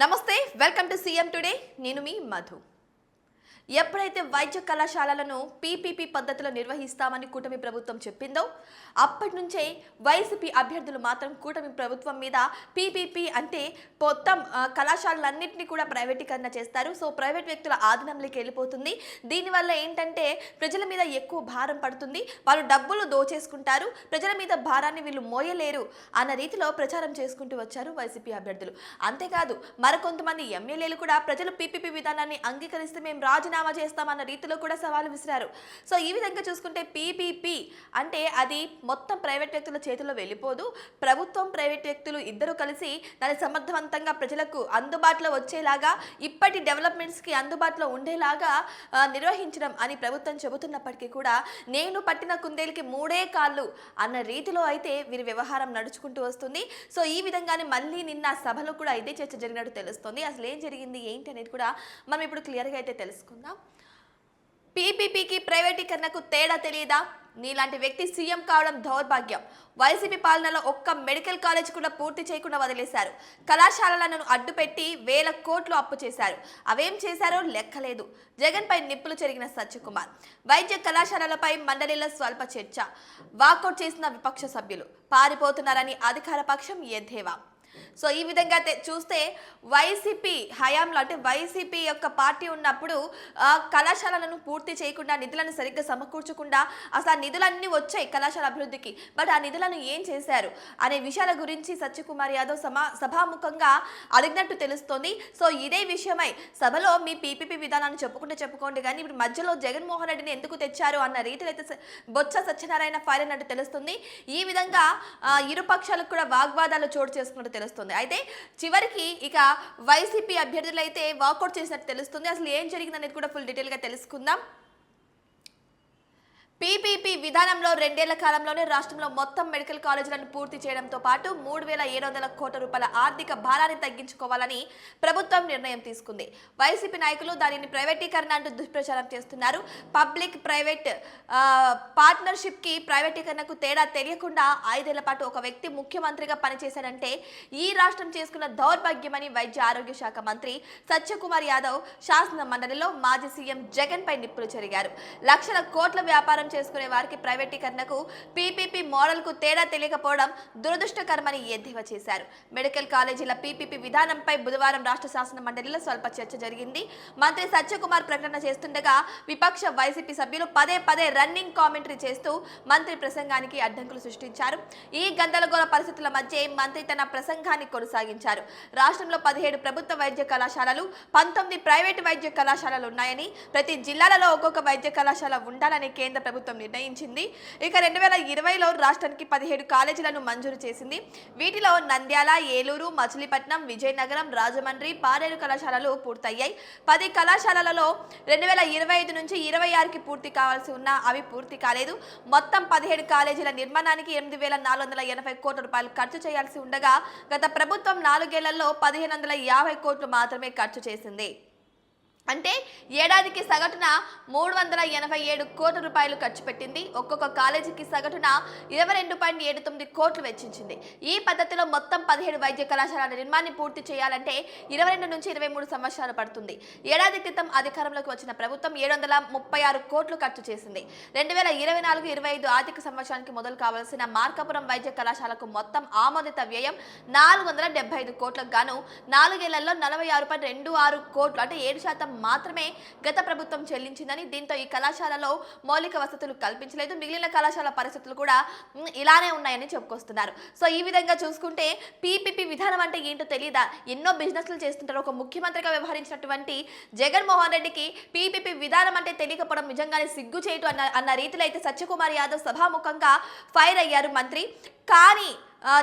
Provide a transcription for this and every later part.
నమస్తే welcome to CM today నేను మీ మధు ఎప్పుడైతే వైద్య కళాశాలలను పీపీపీ పద్ధతిలో నిర్వహిస్తామని కూటమి ప్రభుత్వం చెప్పిందో అప్పటి నుంచే వైసీపీ అభ్యర్థులు మాత్రం కూటమి ప్రభుత్వం మీద పీపీపీ అంటే మొత్తం కళాశాలలన్నింటినీ కూడా ప్రైవేటీకరణ చేస్తారు. సో ప్రైవేట్ వ్యక్తుల ఆధీనంలోకి వెళ్ళిపోతుంది. దీనివల్ల ఏంటంటే ప్రజల మీద ఎక్కువ భారం పడుతుంది, వాళ్ళు డబ్బులు దోచేసుకుంటారు, ప్రజల మీద భారాన్ని వీళ్ళు మోయలేరు అన్న రీతిలో ప్రచారం చేసుకుంటూ వచ్చారు వైసీపీ అభ్యర్థులు. అంతేకాదు మరికొంతమంది ఎమ్మెల్యేలు కూడా ప్రజలు పీపీపీ విధానాన్ని అంగీకరిస్తే మేము రాజీనామా చేస్తామన్న రీతిలో కూడా సవాలు విసిరారు. సో ఈ విధంగా చూసుకుంటే పీపీపీ అంటే అది మొత్తం ప్రైవేట్ వ్యక్తుల చేతుల్లో వెళ్ళిపోదు, ప్రభుత్వం ప్రైవేట్ వ్యక్తులు ఇద్దరు కలిసి దాన్ని సమర్థవంతంగా ప్రజలకు అందుబాటులో వచ్చేలాగా ఇప్పటి డెవలప్మెంట్స్కి అందుబాటులో ఉండేలాగా నిర్వహించడం అని ప్రభుత్వం చెబుతున్నప్పటికీ కూడా నేను పట్టిన కుందేలుకి మూడే కాళ్ళు అన్న రీతిలో అయితే వీరి వ్యవహారం నడుచుకుంటూ వస్తుంది. సో ఈ విధంగానే మళ్ళీ నిన్న సభలో కూడా ఇదే చర్చ జరిగినట్టు తెలుస్తుంది. అసలు ఏం జరిగింది ఏంటి అనేది కూడా మనం ఇప్పుడు క్లియర్గా అయితే తెలుసుకుందాం. పీపీపీకి ప్రైవేటీకరణకు తేడా తెలియదా? నీలాంటి వ్యక్తి సీఎం కావడం దౌర్భాగ్యం. వైసీపీ పాలనలో ఒక్క మెడికల్ కాలేజ్ కూడా పూర్తి చేయకుండా వదిలేశారు. కళాశాలలను అడ్డుపెట్టి వేల కోట్లు అప్పు చేశారు. అవేం చేశారో లెక్కలేదు. జగన్ పై నిప్పులు చెరిగిన సత్యకుమార్. వైద్య కళాశాలలపై మండలిలో స్వల్ప చర్చ. వాకౌట్ చేసిన విపక్ష సభ్యులు. పారిపోతున్నారని అధికార పక్షం ఎద్దేవా. సో ఈ విధంగా చూస్తే వైసీపీ హయాంలో అంటే వైసీపీ యొక్క పార్టీ ఉన్నప్పుడు కళాశాలలను పూర్తి చేయకుండా నిధులను సరిగ్గా సమకూర్చకుండా అసలు ఆ నిధులన్నీ వచ్చాయి కళాశాల అభివృద్ధికి, బట్ ఆ నిధులను ఏం చేశారు అనే విషయాల గురించి సత్యకుమార్ యాదవ్ సభాముఖంగా అడిగినట్టు తెలుస్తోంది. సో ఇదే విషయమై సభలో మీ పీపీపీ విధానాన్ని చెప్పుకోండి కానీ ఇప్పుడు మధ్యలో జగన్మోహన్ రెడ్డిని ఎందుకు తెచ్చారు అన్న రీతిలో అయితే బొత్స సత్యనారాయణ ఫైర్ అన్నట్టు తెలుస్తుంది. ఈ విధంగా ఇరు పక్షాలకు కూడా వాగ్వాదాలు చోటు చేసుకున్నట్టు తెలుస్తుంది. అయితే చివరికి ఇక వైసీపీ అభ్యర్థులు అయితే వాకౌట్ చేసినట్టు తెలుస్తుంది. అసలు ఏం జరిగిందనేది కూడా ఫుల్ డీటెయిల్ గా తెలుసుకుందాం. పీపీపీ విధానంలో 2 ఏళ్ల కాలంలోనే రాష్ట్రంలో మొత్తం మెడికల్ కాలేజీలను పూర్తి చేయడంతో పాటు 3,700 కోట్ల రూపాయల ఆర్థిక భారాన్ని తగ్గించుకోవాలని ప్రభుత్వం నిర్ణయం తీసుకుంది. వైసీపీ నాయకులు దానిని ప్రైవేటీకరణ అంటూ దుష్ప్రచారం చేస్తున్నారు. పబ్లిక్ ప్రైవేట్ పార్ట్నర్షిప్ కి ప్రైవేటీకరణకు తేడా తెలియకుండా 5 ఏళ్ల పాటు ఒక వ్యక్తి ముఖ్యమంత్రిగా పనిచేశాడంటే ఈ రాష్ట్రం చేసుకున్న దౌర్భాగ్యమని వైద్య ఆరోగ్య శాఖ మంత్రి సత్యకుమార్ యాదవ్ శాసన మండలిలో మాజీ సీఎం జగన్ పై నిప్పులు చెరిగారు. లక్షల కోట్ల వ్యాపారం చేసుకునే వారికి ప్రైవేటీకరణకు పీపీపీ మోడల్ కు తేడా తెలియకపోవడం దురదృష్టకరమని ఎద్దేవా చేశారు. మెడికల్ కాలేజీల పీపీపీ విధానంపై బుధవారం రాష్ట్ర శాసన మండలిలో స్వల్ప చర్చ జరిగింది. మంత్రి సత్యకుమార్ ప్రకటన చేస్తుండగా విపక్ష వైసీపీ సభ్యులు పదే రన్నింగ్ కామెంటరీ చేస్తూ మంత్రి ప్రసంగానికి అడ్డంకులు సృష్టించారు. ఈ గందరగోళ పరిస్థితుల మధ్య మంత్రి తన ప్రసంగాన్ని కొనసాగించారు. రాష్ట్రంలో 17 ప్రభుత్వ వైద్య కళాశాలలు, 19 ప్రైవేటు వైద్య కళాశాలలు ఉన్నాయని, ప్రతి జిల్లాలలో ఒక్కొక్క వైద్య కళాశాల ఉండాలని కేంద్ర ప్రభుత్వం నిర్ణయించింది. ఇక 2020లో రాష్ట్రానికి 17 కాలేజీలను మంజూరు చేసింది. వీటిలో నంద్యాల, ఏలూరు, మచిలీపట్నం, విజయనగరం, రాజమండ్రి, పాడేరు కళాశాలలు పూర్తయ్యాయి. 10 కళాశాలలలో 2025 నుంచి 26కి పూర్తి కావాల్సి ఉన్నా అవి పూర్తి కాలేదు. మొత్తం 17 కాలేజీల నిర్మాణానికి 8,480 కోట్ల రూపాయలు ఖర్చు చేయాల్సి ఉండగా గత ప్రభుత్వం 4 ఏళ్లలో 1,550 కోట్లు మాత్రమే ఖర్చు చేసింది. అంటే ఏడాదికి సగటున 387 కోట్ల రూపాయలు ఖర్చు పెట్టింది. ఒక్కొక్క కాలేజీకి సగటున 22.79 కోట్లు వెచ్చించింది. ఈ పద్ధతిలో మొత్తం 17 వైద్య కళాశాలల నిర్మాణాన్ని పూర్తి చేయాలంటే 22 నుంచి 23 సంవత్సరాలు పడుతుంది. ఏడాది క్రితం అధికారంలోకి వచ్చిన ప్రభుత్వం 736 కోట్లు ఖర్చు చేసింది. 2024-25 ఆర్థిక సంవత్సరానికి మొదలు కావాల్సిన మార్కాపురం వైద్య కళాశాలకు మొత్తం ఆమోదిత వ్యయం 475 కోట్లకు గాను 4 ఏళ్లలో 46.26 కోట్లు అంటే 7% మాత్రమే గత ప్రభుత్వం చెల్లించిందని, దీంతో ఈ కళాశాలలో మౌలిక వసతులు కల్పించలేదు. మిగిలిన కళాశాల పరిస్థితులు కూడా ఇలానే ఉన్నాయని చెప్పుకొస్తున్నారు. సో ఈ విధంగా చూసుకుంటే పీపీపీ విధానం అంటే ఏంటో తెలియదా? ఎన్నో బిజినెస్లు చేస్తుంటారు. ఒక ముఖ్యమంత్రిగా వ్యవహరించినటువంటి జగన్మోహన్ రెడ్డికి పీపీపీ విధానం అంటే తెలియకపోవడం నిజంగానే సిగ్గు చేయటం అన్న రీతిలో అయితే సత్యకుమార్ యాదవ్ సభాముఖంగా ఫైర్ అయ్యారు మంత్రి. కానీ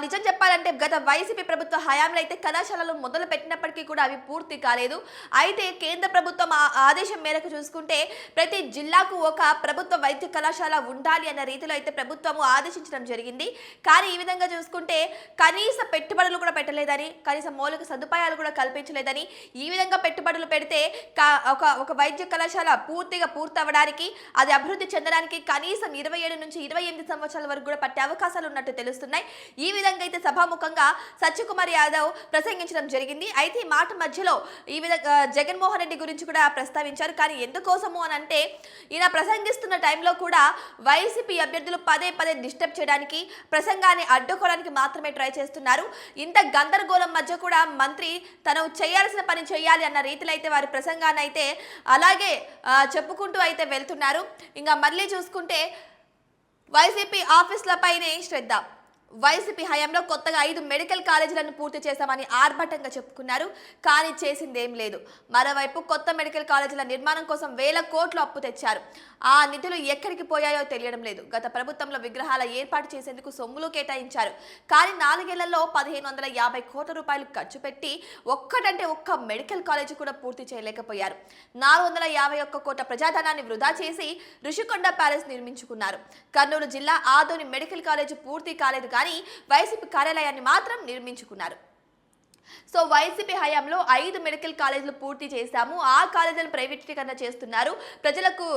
నిజం చెప్పాలంటే గత వైసీపీ ప్రభుత్వ హయాంలో అయితే కళాశాలలు మొదలు పెట్టినప్పటికీ కూడా అవి పూర్తి కాలేదు. అయితే కేంద్ర ప్రభుత్వం ఆదేశం మేరకు చూసుకుంటే ప్రతి జిల్లాకు ఒక ప్రభుత్వ వైద్య కళాశాల ఉండాలి అన్న రీతిలో అయితే ప్రభుత్వము ఆదేశించడం జరిగింది. కానీ ఈ విధంగా చూసుకుంటే కనీస పెట్టుబడులు కూడా పెట్టలేదని, కనీస మౌలిక సదుపాయాలు కూడా కల్పించలేదని, ఈ విధంగా పెట్టుబడులు పెడితే ఒక వైద్య కళాశాల పూర్తిగా పూర్తవడానికి, అది అభివృద్ధి చెందడానికి కనీసం 27 నుంచి 28 సంవత్సరాల వరకు కూడా పట్టే అవకాశాలు ఉన్నట్టు తెలుస్తున్నాయి. ఈ విధంగా అయితే సభాముఖంగా సత్యకుమార్ యాదవ్ ప్రసంగించడం జరిగింది. అయితే ఈ మాట మధ్యలో ఈ విధంగా జగన్మోహన్ రెడ్డి గురించి కూడా ప్రస్తావించారు. కానీ ఎందుకోసము అని అంటే ఈయన ప్రసంగిస్తున్న టైంలో కూడా వైసీపీ అభ్యర్థులు పదే పదే డిస్టర్బ్ చేయడానికి, ప్రసంగాన్ని అడ్డుకోవడానికి మాత్రమే ట్రై చేస్తున్నారు. ఇంత గందరగోళం మధ్య కూడా మంత్రి తను చేయాల్సిన పని చేయాలి అన్న రీతిలో అయితే వారి ప్రసంగాన్ని అయితే అలాగే చెప్పుకుంటూ అయితే వెళ్తున్నారు. ఇంకా మళ్ళీ చూసుకుంటే వైసీపీ ఆఫీసులపైనే శ్రద్ధ. వైసీపీ హయాంలో కొత్తగా 5 మెడికల్ కాలేజీలను పూర్తి చేశామని ఆర్భాటంగా చెప్పుకున్నారు. కానీ చేసిందేం లేదు. మరోవైపు కొత్త మెడికల్ కాలేజీల నిర్మాణం కోసం వేల కోట్లు అప్పు తెచ్చారు. ఆ నిధులు ఎక్కడికి పోయాయో తెలియడం లేదు. గత ప్రభుత్వంలో విగ్రహాల ఏర్పాటు చేసేందుకు సొమ్ములు కేటాయించారు. కానీ 4 ఏళ్లలో 1550 కోట్ల రూపాయలు ఖర్చు పెట్టి ఒక్కటంటే ఒక్క మెడికల్ కాలేజీ కూడా పూర్తి చేయలేకపోయారు. 451 కోట్ల ప్రజాధనాన్ని వృధా చేసి ఋషికొండ ప్యాలెస్ నిర్మించుకున్నారు. కర్నూలు జిల్లా ఆదోని మెడికల్ కాలేజీ పూర్తి కాలేదు కానీ వైసీపీ కార్యాలయాన్ని మాత్రం నిర్మించుకున్నారు. సో వైసీపీ హయాంలో 5 మెడికల్ కాలేజీలు పూర్తి చేశాము. ఆ కాలేజీలను ప్రైవేటీకరణ చేస్తున్నారు, ప్రజలకు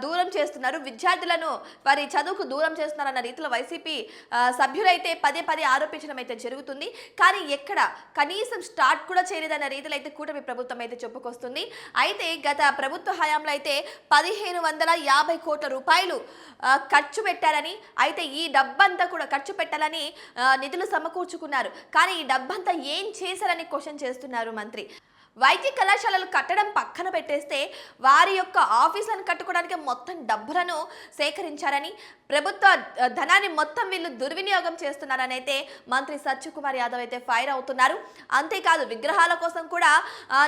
దూరం చేస్తున్నారు, విద్యార్థులను వారి చదువుకు దూరం చేస్తున్నారన్న రీతిలో వైసీపీ సభ్యులైతే పదే పదే ఆరోపించడం అయితే జరుగుతుంది. కానీ ఎక్కడ కనీసం స్టార్ట్ కూడా చేయలేదన్న రీతిలో అయితే కూటమి ప్రభుత్వం అయితే చెప్పుకొస్తుంది. అయితే గత ప్రభుత్వ హయాంలో అయితే 1550 కోట్ల రూపాయలు ఖర్చు పెట్టారని, అయితే ఈ డబ్బంతా కూడా ఖర్చు పెట్టాలని నిధులు సమకూర్చుకున్నారు. కానీ ఈ డబ్బంతా ఏం చేశారని క్వశ్చన్ చేస్తున్నారు మంత్రి. వైద్య కళాశాలలు కట్టడం పక్కన పెట్టేస్తే వారి యొక్క ఆఫీసులను కట్టుకోవడానికి మొత్తం డబ్బులను సేకరించారని, ప్రభుత్వ ధనాన్ని మొత్తం వీళ్ళు దుర్వినియోగం చేస్తున్నారని అయితే మంత్రి సత్యకుమార్ యాదవ్ అయితే ఫైర్ అవుతున్నారు. అంతేకాదు విగ్రహాల కోసం కూడా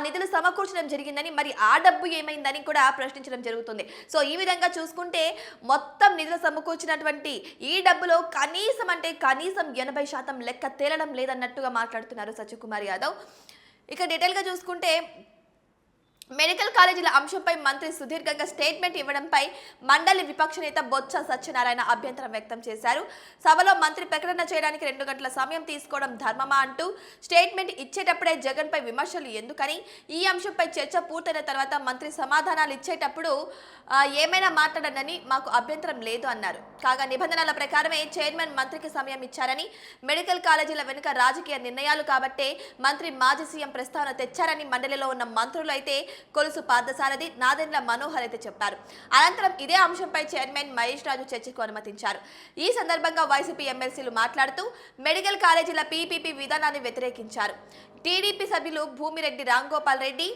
నిధులు సమకూర్చడం జరిగిందని, మరి ఆ డబ్బు ఏమైందని కూడా ప్రశ్నించడం జరుగుతుంది. సో ఈ విధంగా చూసుకుంటే మొత్తం నిధులు సమకూర్చినటువంటి ఈ డబ్బులో కనీసం 80% లెక్క తేలడం లేదన్నట్టుగా మాట్లాడుతున్నారు సత్యకుమార్ యాదవ్. ఇక డీటెయిల్గా చూసుకుంటే మెడికల్ కాలేజీల అంశంపై మంత్రి సుదీర్ఘంగా స్టేట్మెంట్ ఇవ్వడంపై మండలి విపక్ష నేత బొత్స సత్యనారాయణ అభ్యంతరం వ్యక్తం చేశారు. సభలో మంత్రి ప్రకటన చేయడానికి 2 గంటల సమయం తీసుకోవడం ధర్మమా అంటూ స్టేట్మెంట్ ఇచ్చేటప్పుడే జగన్పై విమర్శలు ఎందుకని, ఈ అంశంపై చర్చ పూర్తయిన తర్వాత మంత్రి సమాధానాలు ఇచ్చేటప్పుడు ఏమైనా మాట్లాడనని మాకు అభ్యంతరం లేదు అన్నారు. కాగా నిబంధనల ప్రకారమే చైర్మన్ మంత్రికి సమయం ఇచ్చారని, మెడికల్ కాలేజీల వెనుక రాజకీయ నిర్ణయాలు కాబట్టే మంత్రి మాజీ సీఎం ప్రస్తావన తెచ్చారని మండలిలో ఉన్న మంత్రులు అయితే కొలుసు పార్థసారథి, నాదెండ్ల మనోహర్ అయితే చెప్పారు. అనంతరం ఇదే అంశంపై చైర్మన్ మహేష్ రాజు చర్చకు అనుమతించారు. ఈ సందర్భంగా వైసీపీ ఎమ్మెల్సీలు మాట్లాడుతూ మెడికల్ కాలేజీల పీపీపీ విధానాన్ని వ్యతిరేకించారు. టీడీపీ సభ్యులు భూమిరెడ్డి రాంగోపాల్ రెడ్డి,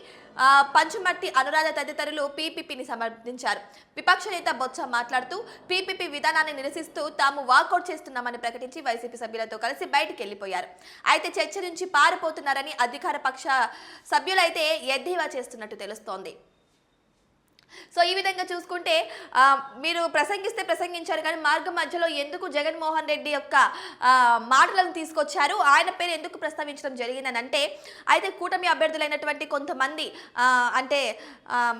పంచుమర్తి అనురాధ తదితరులు పీపీపీని సమర్థించారు. విపక్ష నేత బొత్స మాట్లాడుతూ పీపీపీ విధానాన్ని నిరసిస్తూ తాము వాకౌట్ చేస్తున్నామని ప్రకటించి వైసీపీ సభ్యులతో కలిసి బయటికి వెళ్లిపోయారు. అయితే చర్చ నుంచి పారిపోతున్నారని అధికార పక్ష సభ్యులైతే ఎద్దేవా చేస్తున్నట్టు తెలుస్తోంది. సో ఈ విధంగా చూసుకుంటే మీరు ప్రసంగించారు కానీ మార్గం మధ్యలో ఎందుకు జగన్మోహన్ రెడ్డి యొక్క మాటలను తీసుకొచ్చారు, ఆయన పేరు ఎందుకు ప్రస్తావించడం జరిగిందని అంటే, అయితే కూటమి అభ్యర్థులైనటువంటి కొంతమంది అంటే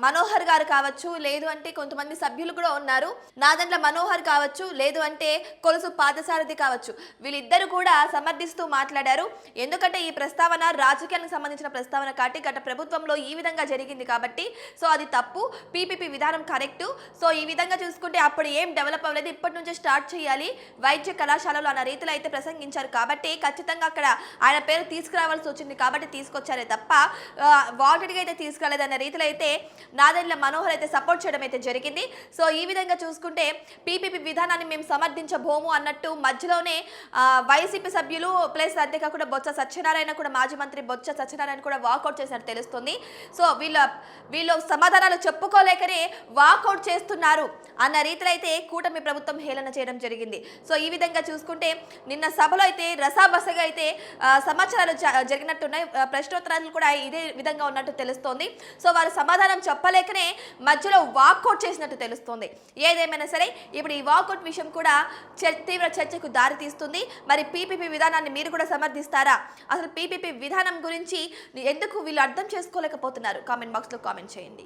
మనోహర్ గారు కావచ్చు, లేదు అంటే కొంతమంది సభ్యులు కూడా ఉన్నారు, నాదెండ్ల మనోహర్ కావచ్చు, లేదు అంటే కొలుసు పాదసారథి కావచ్చు, వీళ్ళిద్దరు కూడా సమర్థిస్తూ మాట్లాడారు. ఎందుకంటే ఈ ప్రస్తావన రాజకీయానికి సంబంధించిన ప్రస్తావన కాబట్టి గత ప్రభుత్వంలో ఈ విధంగా జరిగింది కాబట్టి సో అది తప్పు, పీపీపీ విధానం కరెక్ట్. సో ఈ విధంగా చూసుకుంటే అప్పుడు ఏం డెవలప్ అవ్వలేదు, ఇప్పటి నుంచే స్టార్ట్ చేయాలి వైద్య కళాశాలలో అన్న రీతిలో అయితే ప్రసంగించారు. ఖచ్చితంగా అక్కడ ఆయన పేరు తీసుకురావాల్సి వచ్చింది కాబట్టి తీసుకొచ్చారే తప్ప వాంటెడ్గా అయితే తీసుకురాలేదన్న రీతిలో అయితే నాదెండ్ల మనోహర్ అయితే సపోర్ట్ చేయడం అయితే జరిగింది. సో ఈ విధంగా చూసుకుంటే పీపీపీ విధానాన్ని మేము సమర్థించబోము అన్నట్టు మధ్యలోనే వైసీపీ సభ్యులు ప్లస్ అంతేకాకుండా బొత్స సత్యనారాయణ కూడా, మాజీ మంత్రి బొత్స సత్యనారాయణ కూడా వాకౌట్ చేసినట్టు తెలుస్తుంది. సో వీళ్ళు సమాధానాలు చెప్పుకోలేకనే వాకౌట్ చేస్తున్నారు అన్న రీతిలో అయితే కూటమి ప్రభుత్వం హేళన చేయడం జరిగింది. సో ఈ విధంగా చూసుకుంటే నిన్న సభలో అయితే రసాబసగా అయితే సమాచారాలు జరిగినట్టున్నాయి. ప్రశ్నోత్తరాలు కూడా ఇదే విధంగా ఉన్నట్టు తెలుస్తోంది. సో వారు సమాధానం చెప్పలేకనే మధ్యలో వాకౌట్ చేసినట్టు తెలుస్తోంది. ఏదేమైనా సరే ఇప్పుడు ఈ వాకౌట్ విషయం కూడా తీవ్ర చర్చకు దారి తీస్తుంది. మరి పీపీపీ విధానాన్ని మీరు కూడా సమర్థిస్తారా? అసలు పీపీపీ విధానం గురించి ఎందుకు వీళ్ళు అర్థం చేసుకోలేకపోతున్నారు? కామెంట్ బాక్స్లో కామెంట్ చేయండి.